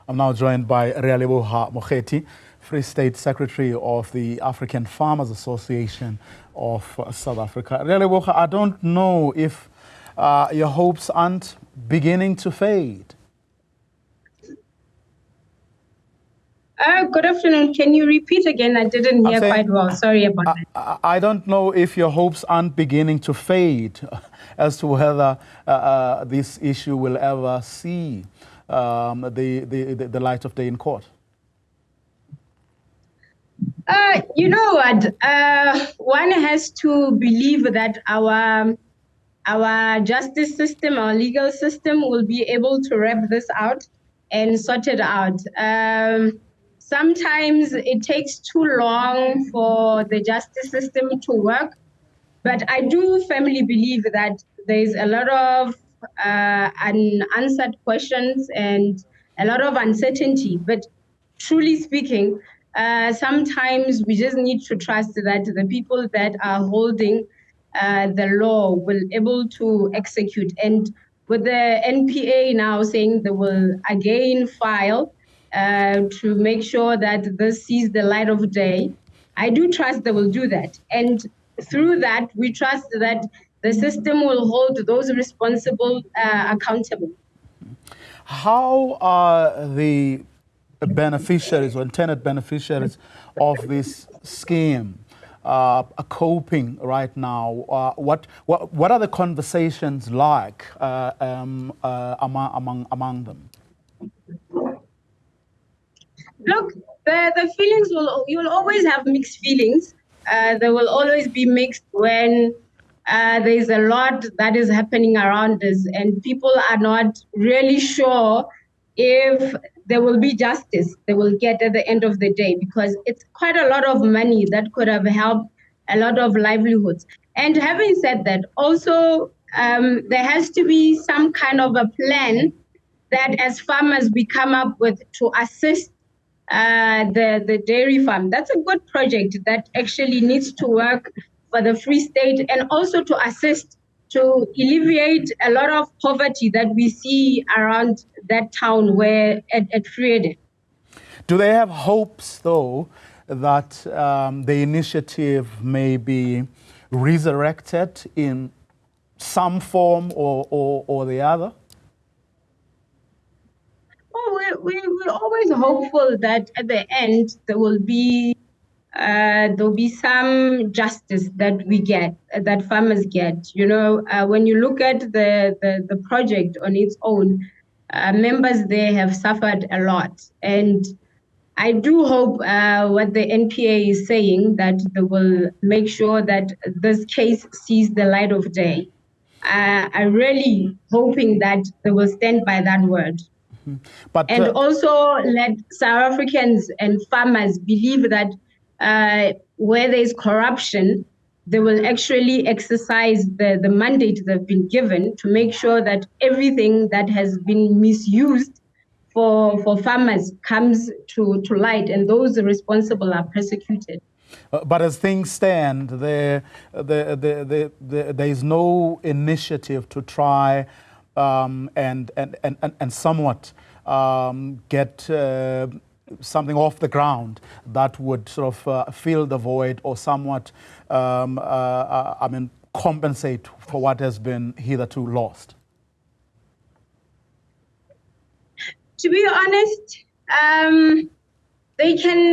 I'm now joined by Releboha Mokgethi, Free State Secretary of the African Farmers Association of South Africa. Releboha, I don't know if your hopes aren't beginning to fade. Good afternoon. Can you repeat again? I didn't hear quite well. Sorry about that. I don't know if your hopes aren't beginning to fade as to whether this issue will ever see the light of day in court. You know what? One has to believe that our justice system, our legal system, will be able to wrap this out and sort it out. Sometimes it takes too long for the justice system to work, but I do firmly believe that there's a lot of unanswered questions and a lot of uncertainty. But truly speaking, sometimes we just need to trust that the people that are holding the law will able to execute. And with the NPA now saying they will again file to make sure that this sees the light of day, I do trust they will do that. And through that, we trust that the system will hold those responsible accountable. How are the beneficiaries or intended beneficiaries of this scheme coping right now? What are the conversations like among them? Look, the feelings you will always have mixed feelings. There will always be mixed when there's a lot that is happening around us and people are not really sure if there will be justice they will get at the end of the day, because it's quite a lot of money that could have helped a lot of livelihoods. And having said that, also there has to be some kind of a plan that as farmers we come up with to assist the dairy farm. That's a good project that actually needs to work for the Free State and also to assist to alleviate a lot of poverty that we see around that town where at Friede. Do they have hopes, though, that the initiative may be resurrected in some form or the other? Well, we're always hopeful that at the end there'll be some justice that we get, that farmers get. You know, when you look at the project on its own, members there have suffered a lot. And I do hope what the NPA is saying, that they will make sure that this case sees the light of day. I'm really hoping that they will stand by that word. But, and also let South Africans and farmers believe that where there's corruption, they will actually exercise the mandate they've been given to make sure that everything that has been misused for farmers comes to light and those responsible are prosecuted. But as things stand, there is no initiative to try and somewhat get something off the ground that would sort of fill the void or somewhat, compensate for what has been hitherto lost. To be honest, they can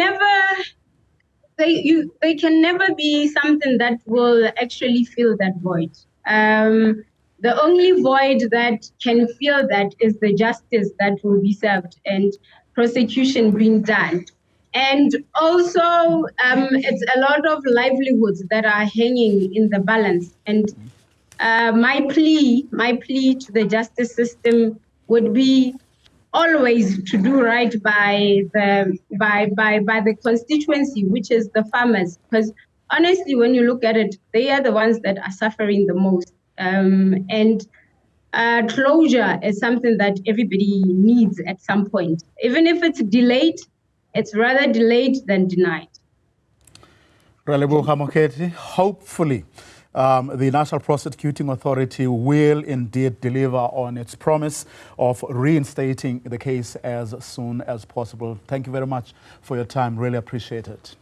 never be something that will actually fill that void. The only void that can fill that is the justice that will be served and prosecution being done. And also, it's a lot of livelihoods that are hanging in the balance. And my plea to the justice system would be always to do right by the constituency, which is the farmers. Because honestly, when you look at it, they are the ones that are suffering the most. And closure is something that everybody needs at some point. Even if it's delayed, it's rather delayed than denied. Releboha Mokgethi, hopefully the National Prosecuting Authority will indeed deliver on its promise of reinstating the case as soon as possible. Thank you very much for your time. Really appreciate it.